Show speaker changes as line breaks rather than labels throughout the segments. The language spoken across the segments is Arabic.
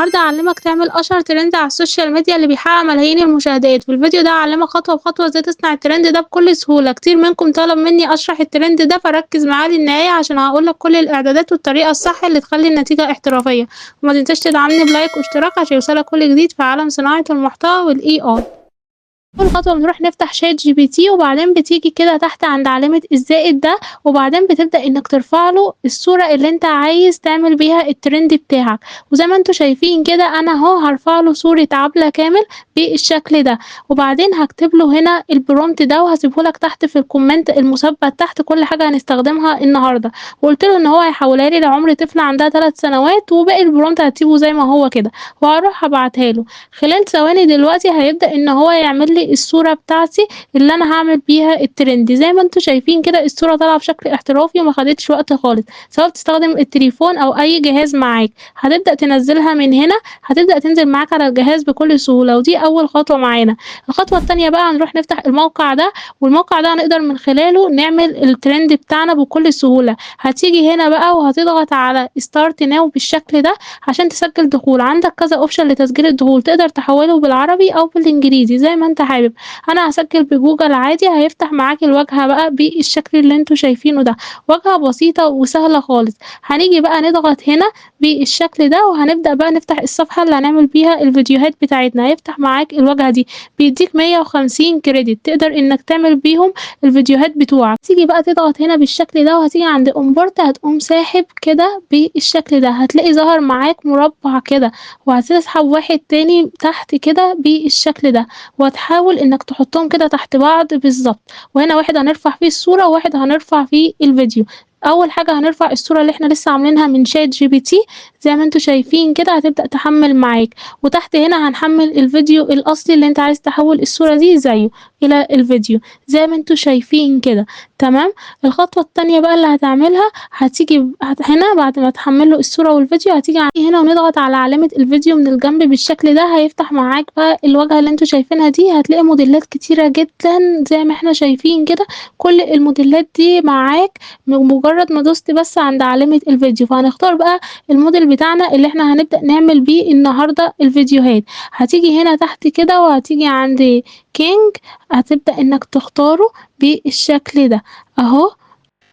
النهارده هاعلّمك تعمل أشهر ترند على السوشيال ميديا اللي بيحقق ملايين المشاهدات، في الفيديو ده هاعلّمك خطوة بخطوة إزاي تصنع الترند ده بكل سهولة، كتير منكم طلب مني أشرح الترند ده فركّز معايا للنهاية عشان هاقول لك كل الإعدادات والطريقة الصح اللي تخلّي النتيجة احترافية، وما تنساش تدعمني بلايك واشتراك عشان يوصلك كل جديد في عالم صناعة المحتوى والAI. أول خطوة بنروح نفتح ChatGPT وبعدين بتيجي كده تحت عند علامة الزائد ده، وبعدين بتبدأ إنك ترفع له الصورة اللي أنت عايز تعمل بيها الترند بتاعك، وزي ما أنتم شايفين كده أنا أهو هارفع له صورة عبلة كامل بالشكل ده، وبعدين هاكتب له هنا الprompt ده وهاسيبه لك تحت في الcomment المثبت تحت كل حاجة هنستخدمها النهارده، وقُلت له إن هو هيحولها لي لعمر طفل عندها 3 سنوات وباقي الprompt هتسيبه زي ما هو كده، وهاروح أبعتها له. خلال ثواني دلوقتي هيبدأ إن هو يعمل لي الصورة بتاعتي اللي أنا هاعمل بيها الترند، زي ما أنتم شايفين كده الصورة طالعة بشكل احترافي وما خدتش وقت خالص، سواء بتستخدم التليفون أو أي جهاز معاك، هتبدأ تنزّلها من هنا هتبدأ تنزل معاك على الجهاز بكل سهولة، ودي أول خطوة معانا. الخطوة التانية بقى هنروح نفتح الموقع ده، والموقع ده هنقدر من خلاله نعمل الترند بتاعنا بكل سهولة، هتيجي هنا بقى وهتضغط على start now بالشكل ده عشان تسجل دخول، عندك كذا option لتسجيل الدخول، تقدر تحوّله بالعربي أو بالإنجليزي زي ما أنت حابب، أنا هاسجل بجوجل عادي هيفتح معاك الواجهة بقى بالشكل اللي أنتم شايفينه ده، واجهة بسيطة وسهلة خالص، هنيجي بقى نضغط هنا بالشكل ده وهنبدأ بقى نفتح الصفحة اللي هنعمل بيها الفيديوهات بتاعتنا، هيفتح معاك الواجهة دي، بيدّيك 150 credit تقدر إنك تعمل بيهم الفيديوهات بتوعك، تيجي بقى تضغط هنا بالشكل ده وهتيجي عند import هتقوم ساحب كده بالشكل ده، هتلاقي ظهر معاك مربع كده وهتسحب واحد تاني تحت كده بالشكل ده، وهتحاول إنك تحطهم كده تحت بعض بالضبط، وهنا واحد هنرفع فيه الصورة وواحد هنرفع فيه الفيديو. أول حاجة هنرفع الصورة اللي إحنا لسه عاملينها من ChatGPT زي ما أنتم شايفين كده هتبدأ تحمّل معاك، وتحت هنا هنحمّل الفيديو الأصلي اللي أنت عايز تحوّل الصورة دي زيه إلى الفيديو زي ما أنتم شايفين كده، تمام؟ الخطوة التانية بقى اللي هتعملها هتيجي هنا بعد ما تحمّل له الصورة والفيديو هتيجي هنا ونضغط على علامة الفيديو من الجنب بالشكل ده، هيفتح معاك بقى الواجهة اللي أنتم شايفينها دي، هتلاقي موديلات كتيرة جدًا زي ما إحنا شايفين كده، كل الموديلات دي معاك بمجرد ما دوست بس عند علامة الفيديو، فهنختار بقى الموديل بتاعنا اللي إحنا هنبدأ نعمل بيه النهارده الفيديوهات، هتيجي هنا تحت كده وهتيجي عند King هتبدأ إنك تختاره بالشكل ده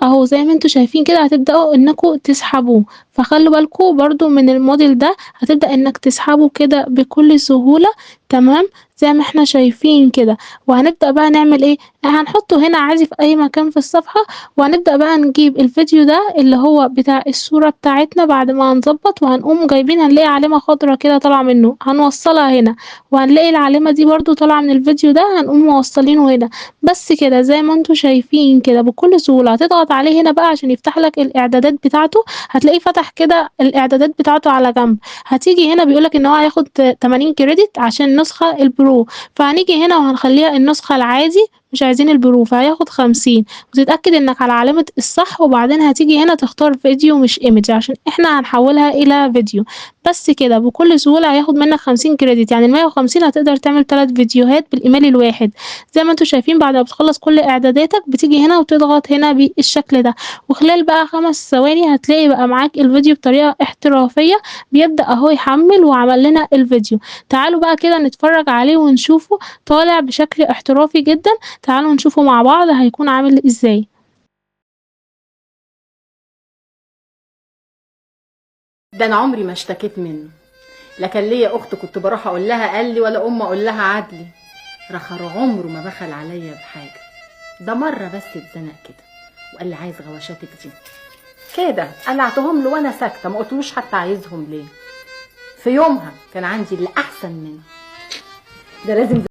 أهو زي ما أنتم شايفين كده هتبدأوا إنكم تسحبوه، فخلّوا بالكم برضه من الموديل ده هتبدأ إنك تسحبه كده بكل سهولة تمام، زي ما إحنا شايفين كده، وهنبدأ بقى نعمل إيه، هنحطه هنا عادي في أي مكان في الصفحة، وهنبدأ بقى نجيب الفيديو ده اللي هو بتاع الصورة بتاعتنا بعد ما هنضبّط وهنقوم جايبين هنلاقي علامة خضرا كده طالعة منه، هنوصّلها هنا، وهنلاقي العلامة دي برضه طالعة من الفيديو ده هنقوم موصّلينه هنا، بس كده زي ما أنتم شايفين كده بكل سهولة، هتضغط عليه هنا بقى عشان يفتح لك الإعدادات بتاعته، هتلاقيه فتح كده الإعدادات بتاعته على جنب، هتيجي هنا بيقول لك إن هو هياخد 80 credit عشان النسخة الPro، فهنيجي هنا وهنخلّيها النسخة العادي مش عايزين الPro فهياخد 50 وتتأكد إنك على علامة الصح، وبعدين هتيجي هنا تختار فيديو مش image عشان إحنا هنحوّلها إلى فيديو، بس كده بكل سهولة هياخد منك 50 credit يعني ال150 هتقدر تعمل 3 فيديوهات بالإيميل الواحد، زي ما أنتم شايفين بعد ما بتخلّص كل إعداداتك بتيجي هنا وتضغط هنا بالشكل ده، وخلال بقى 5 ثواني هتلاقي بقى معاك الفيديو بطريقة احترافية، بيبدأ أهو يحمّل وعمل لنا الفيديو، تعالوا بقى كده نتفرّج عليه ونشوفه طالع بشكل احترافي جدًا، تعالوا نشوفه مع بعض هيكون عامل إزاي.
ده أنا عمري ما اشتكيت منه، لا كان ليا أخت كنت باروح أقول لها قال لي ولا أقول لها عدلي، رخر عمره ما بخل عليا بحاجة، ده مرة بس اتزنق كده وقال لي عايز غواشاتك دي كده قلعتهم له وأنا ساكتة ما قلتلوش حتى عايزهم ليه، في يومها كان عندي اللي أحسن منه، ده لازم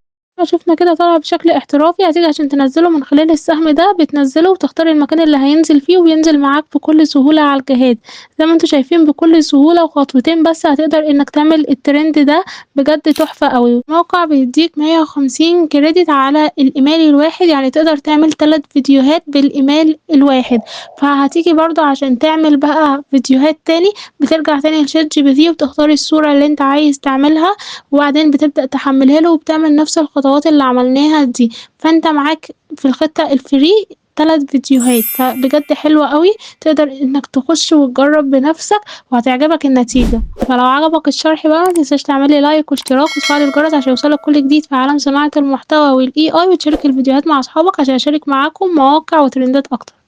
شُفنا كده طالع بشكل احترافي، هتيجي عشان تنزّله من خلال السهم ده بتنزّله وتختار المكان اللي هينزل فيه وبينزل معاك بكل سهولة على الجهاز، زي ما أنتم شايفين بكل سهولة وخطوتين بس هتقدر إنك تعمل الترند ده بجد تحفة أوي، الموقع بيدّيك 150 credit على الإيميل الواحد، يعني تقدر تعمل 3 فيديوهات بالإيميل الواحد، فهتيجي برضه عشان تعمل بقى فيديوهات تاني بترجع تاني لChatGPT وبتختار الصورة اللي أنت عايز تعملها، وبعدين بتبدأ تحمّلها له وبتعمل نفس الخطوات اللي عملناها دي، فأنت معاك في الخطة الfree 3 فيديوهات، فبجد حلوة أوي، تقدر إنك تخش وتجرّب بنفسك وهتعجبك النتيجة. فلو عجبك الشرح بقى ما تنساش تعمل لي لايك واشتراك وتفعل الجرس عشان يوصلك كل جديد في عالم صناعة المحتوى والAI، وتشارك الفيديوهات مع أصحابك عشان أشارك معاكم مواقع وترندات أكتر.